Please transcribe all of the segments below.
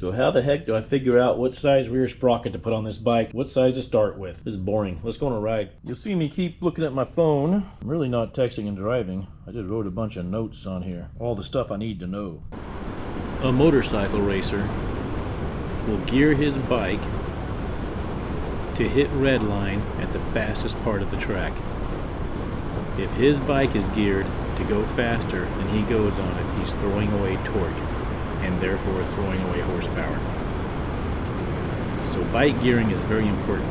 So how the heck do I figure out what size rear sprocket to put on this bike? What size to start with? This is boring. Let's go on a ride. You'll see me keep looking at my phone. I'm really not texting and driving. I just wrote a bunch of notes on here. All the stuff I need to know. A motorcycle racer will gear his bike to hit red line at the fastest part of the track. If his bike is geared to go faster than he goes on it, he's throwing away torque and therefore throwing away horsepower. So bike gearing is very important.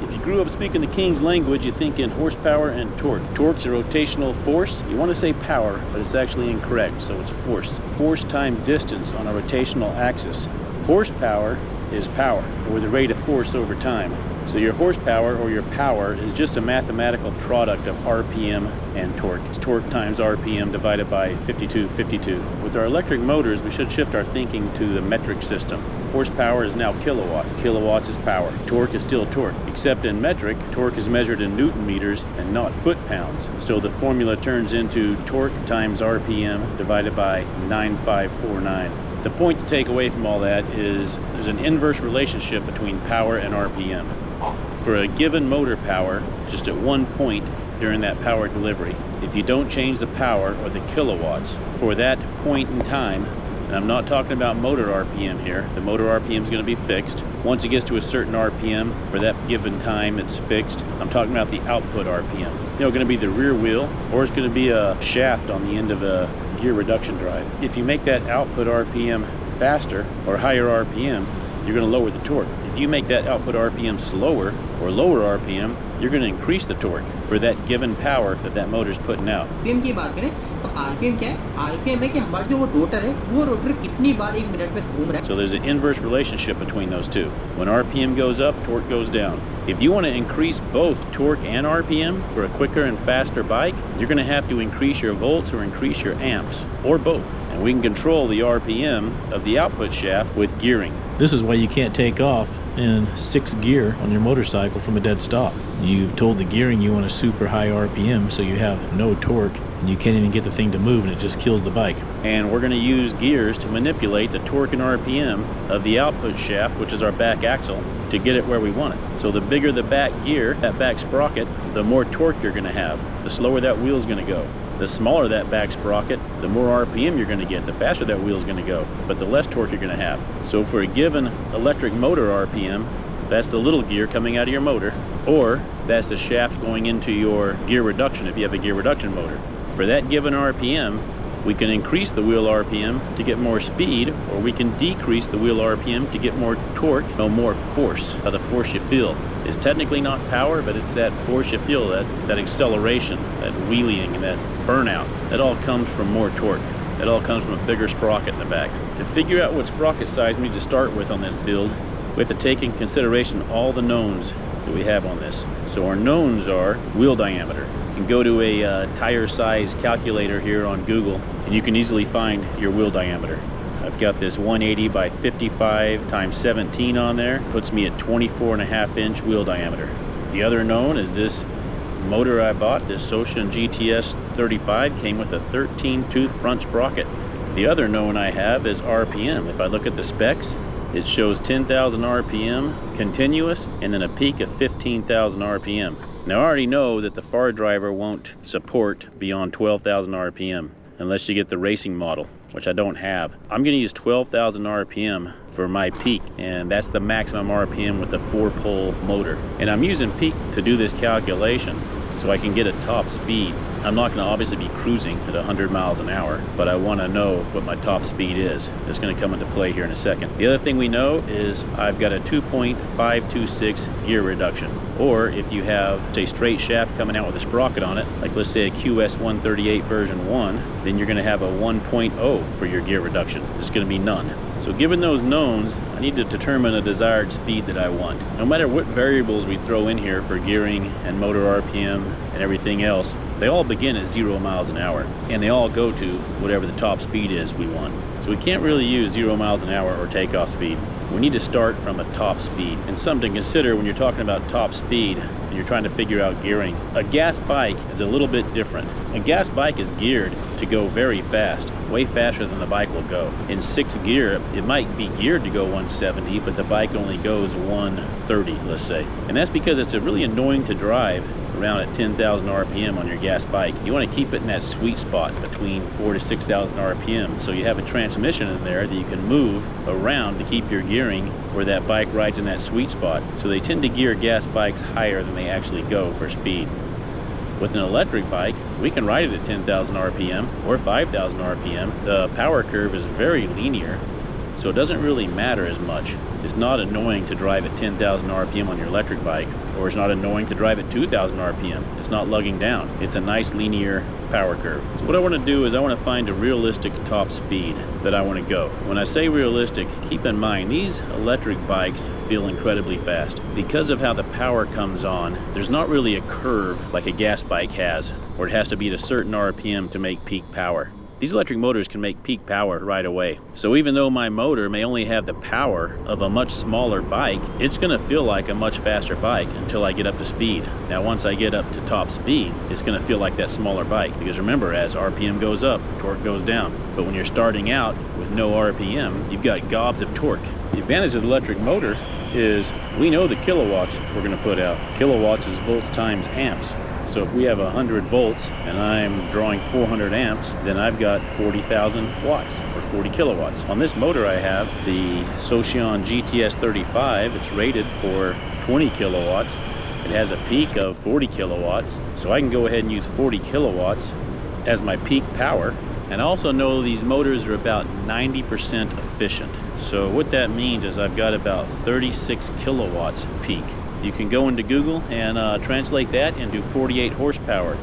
If you grew up speaking the King's language, you think in horsepower and torque. Torque's a rotational force. You want to say power, but it's actually incorrect, so it's force. Force times distance on a rotational axis. Horsepower is power, or the rate of force over time. So your horsepower or your power is just a mathematical product of RPM and torque. It's torque times RPM divided by 52. With our electric motors, we should shift our thinking to the metric system. Horsepower is now kilowatt. Kilowatts is power. Torque is still torque. Except in metric, torque is measured in Newton meters and not foot-pounds. So the formula turns into torque times RPM divided by 9549. The point to take away from all that is there's an inverse relationship between power and RPM. For a given motor power, just at one point during that power delivery, if you don't change the power or the kilowatts for that point in time, and I'm not talking about motor RPM here, the motor RPM is going to be fixed. Once it gets to a certain RPM, for that given time it's fixed. I'm talking about the output RPM. You know, going to be the rear wheel, or it's going to be a shaft on the end of a gear reduction drive. If you make that output RPM faster or higher RPM, you're going to lower the torque. If you make that output RPM slower or lower RPM, you're going to increase the torque for that given power that that motor's putting out. RPM की बात करें तो RPM क्या है? RPM है कि हमारा जो वो रोटर है वो रोटर कितनी बार एक मिनट में घूम रहा है. So there's an inverse relationship between those two. When RPM goes up, torque goes down. If you want to increase both torque and RPM for a quicker and faster bike, you're going to have to increase your volts or increase your amps, or both. And we can control the RPM of the output shaft with gearing. This is why you can't take off in 6th gear on your motorcycle from a dead stop. You've told the gearing you want a super high RPM, so you have no torque and you can't even get the thing to move, and it just kills the bike. And we're going to use gears to manipulate the torque and RPM of the output shaft, which is our back axle, to get it where we want it. So the bigger the back gear, that back sprocket, the more torque you're going to have. The slower that wheel's going to go. The smaller that back sprocket, the more RPM you're going to get, the faster that wheel's going to go, but the less torque you're going to have. So for a given electric motor RPM, that's the little gear coming out of your motor, or that's the shaft going into your gear reduction if you have a gear reduction motor. For that given RPM, we can increase the wheel RPM to get more speed, or we can decrease the wheel RPM to get more torque, no more force. The force you feel is technically not power, but it's that force you feel, that acceleration, that wheeling, and that burnout. That all comes from more torque. That all comes from a bigger sprocket in the back. To figure out what sprocket size we need to start with on this build, we have to take in consideration all the knowns that we have on this. So our knowns are wheel diameter. You can go to a tire size calculator here on Google, and you can easily find your wheel diameter. I've got this 180 by 55 times 17 on there. Puts me at 24.5-inch wheel diameter. The other known is this motor I bought, this Soshin GTS 35, came with a 13-tooth front sprocket. The other known I have is RPM. If I look at the specs, it shows 10,000 RPM continuous and then a peak of 15,000 RPM. Now I already know that the FAR driver won't support beyond 12,000 RPM unless you get the racing model, which I don't have. I'm going to use 12,000 RPM for my peak, and that's the maximum RPM with the 4-pole motor. And I'm using peak to do this calculation so I can get a top speed. I'm not going to obviously be cruising at 100 miles an hour, but I want to know what my top speed is. It's going to come into play here in a second. The other thing we know is I've got a 2.526 gear reduction. Or if you have, say, straight shaft coming out with a sprocket on it, like let's say a QS 138 version 1, then you're going to have a 1.0 for your gear reduction. It's going to be none. So given those knowns, I need to determine a desired speed that I want. No matter what variables we throw in here for gearing and motor RPM and everything else, they all begin at 0 miles an hour, and they all go to whatever the top speed is we want. So we can't really use 0 miles an hour or takeoff speed. we need to start from a top speed. And something to consider when you're talking about top speed and you're trying to figure out gearing. A gas bike is a little bit different. A gas bike is geared to go very fast, way faster than the bike will go. In 6th gear, it might be geared to go 170, but the bike only goes 130, let's say. And that's because it's really annoying to drive around at 10,000 RPM on your gas bike. You want to keep it in that sweet spot between 4,000 to 6,000 RPM. So you have a transmission in there that you can move around to keep your gearing where that bike rides in that sweet spot. So they tend to gear gas bikes higher than they actually go for speed. With an electric bike, we can ride it at 10,000 RPM or 5,000 RPM. The power curve is very linear, so it doesn't really matter as much. It's not annoying to drive at 10,000 RPM on your electric bike, or it's not annoying to drive at 2,000 RPM. It's not lugging down. It's a nice linear power curve. So what I want to do is I want to find a realistic top speed that I want to go. When I say realistic, keep in mind these electric bikes feel incredibly fast. Because of how the power comes on, there's not really a curve like a gas bike has, where it has to be at a certain RPM to make peak power. These electric motors can make peak power right away. So even though my motor may only have the power of a much smaller bike, it's gonna feel like a much faster bike until I get up to speed. Now once I get up to top speed, it's gonna feel like that smaller bike, because remember, as RPM goes up, torque goes down. But when you're starting out with no RPM, you've got gobs of torque. The advantage of the electric motor is we know the kilowatts we're gonna put out. Kilowatts is volts times amps. So if we have 100 volts and I'm drawing 400 amps, then I've got 40,000 watts or 40 kilowatts. On this motor I have the Socion GTS 35. It's rated for 20 kilowatts. It has a peak of 40 kilowatts. So I can go ahead and use 40 kilowatts as my peak power. And I also know these motors are about 90% efficient. So what that means is I've got about 36 kilowatts peak. You can go into Google and translate that into 48 horsepower.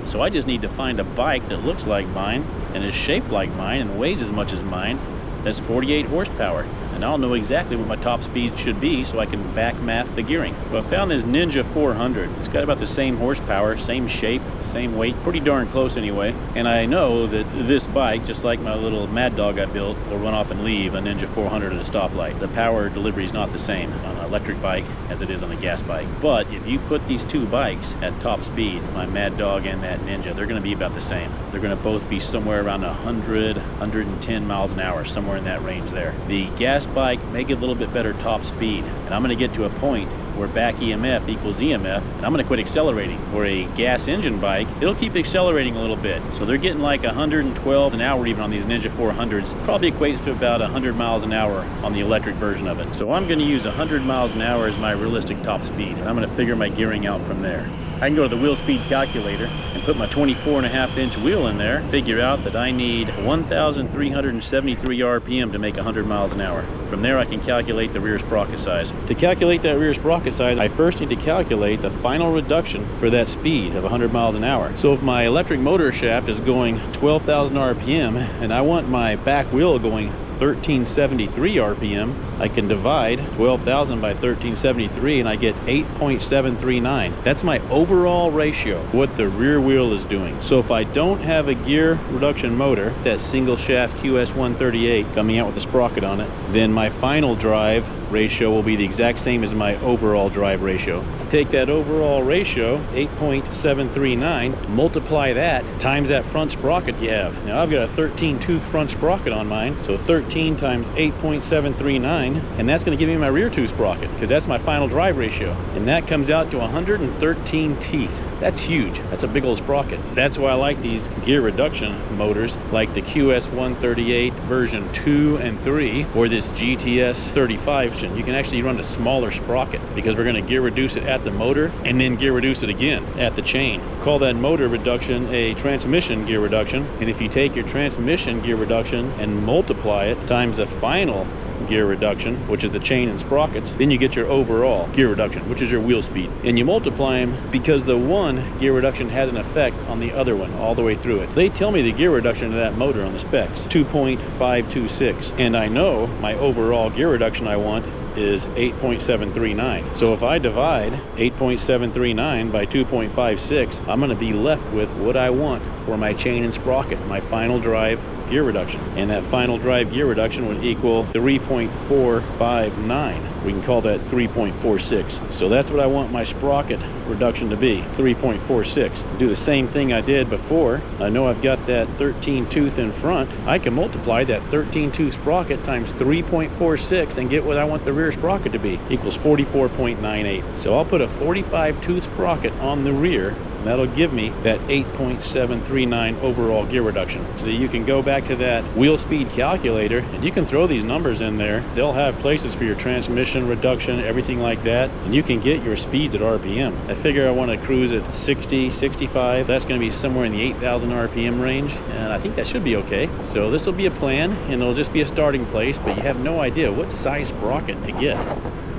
So I just need to find a bike that looks like mine and is shaped like mine and weighs as much as mine. That's 48 horsepower. And I'll know exactly what my top speed should be so I can back math the gearing. Well, I found this Ninja 400. It's got about the same horsepower, same shape, same weight, pretty darn close anyway. And I know that this bike, just like my little Mad Dog I built, will run off and leave a Ninja 400 at a stoplight. The power delivery is not the same on an electric bike as it is on a gas bike. But if you put these two bikes at top speed, my Mad Dog and that Ninja, they're going to be about the same. They're going to both be somewhere around 100, 110 miles an hour, somewhere in that range there. The gas bike may get a little bit better top speed, and I'm going to get to a point where back EMF equals EMF, and I'm going to quit accelerating. For a gas engine bike, it'll keep accelerating a little bit. So they're getting like 112 an hour even on these Ninja 400s. Probably equates to about 100 miles an hour on the electric version of it. So I'm going to use 100 miles an hour as my realistic top speed, and I'm going to figure my gearing out from there. I can go to the wheel speed calculator and put my 24.5-inch wheel in there, figure out that I need 1,373 RPM to make 100 miles an hour. From there I can calculate the rear sprocket size. To calculate that rear sprocket size, I first need to calculate the final reduction for that speed of 100 miles an hour. So if my electric motor shaft is going 12,000 RPM and I want my back wheel going 1373 RPM, I can divide 12,000 by 1373 and I get 8.739. That's my overall ratio, what the rear wheel is doing. So if I don't have a gear reduction motor, that single shaft QS138 coming out with a sprocket on it, then my final drive ratio will be the exact same as my overall drive ratio. Take that overall ratio, 8.739, multiply that times that front sprocket you have. Now I've got a 13 tooth front sprocket on mine, so 13 times 8.739, and that's going to give me my rear tooth sprocket, because that's my final drive ratio, and that comes out to 113 teeth. That's huge. That's a big old sprocket. That's why I like these gear reduction motors like the QS138 version 2 and 3 or this GTS 35. You can actually run a smaller sprocket because we're going to gear reduce it at the motor and then gear reduce it again at the chain. Call that motor reduction a transmission gear reduction, and if you take your transmission gear reduction and multiply it times the final gear reduction, which is the chain and sprockets, then you get your overall gear reduction, which is your wheel speed. And you multiply them because the one gear reduction has an effect on the other one all the way through it. They tell me the gear reduction of that motor on the specs, 2.526, and I know my overall gear reduction I want is 8.739. So if I divide 8.739 by 2.56, I'm going to be left with what I want for my chain and sprocket, my final drive gear reduction. And that final drive gear reduction would equal 3.459. We can call that 3.46. So that's what I want my sprocket reduction to be, 3.46. Do the same thing I did before. I know I've got that 13 tooth in front. I can multiply that 13 tooth sprocket times 3.46 and get what I want the rear sprocket to be, equals 44.98. So I'll put a 45 tooth sprocket on the rear. That'll give me that 8.739 overall gear reduction. So you can go back to that wheel speed calculator and you can throw these numbers in there. They'll have places for your transmission reduction, everything like that, and you can get your speeds at RPM. I figure I want to cruise at 60, 65. That's going to be somewhere in the 8,000 RPM range, and I think that should be okay. So this will be a plan, and it'll just be a starting place, but you have no idea what size sprocket to get.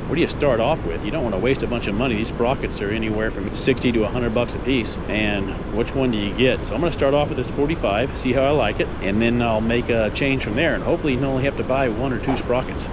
What do you start off with? You don't want to waste a bunch of money. These sprockets are anywhere from 60 to 100 bucks a piece, and which one do you get? So I'm going to start off with this 45, see how I like it, and then I'll make a change from there, and hopefully you only have to buy 1 or 2 sprockets.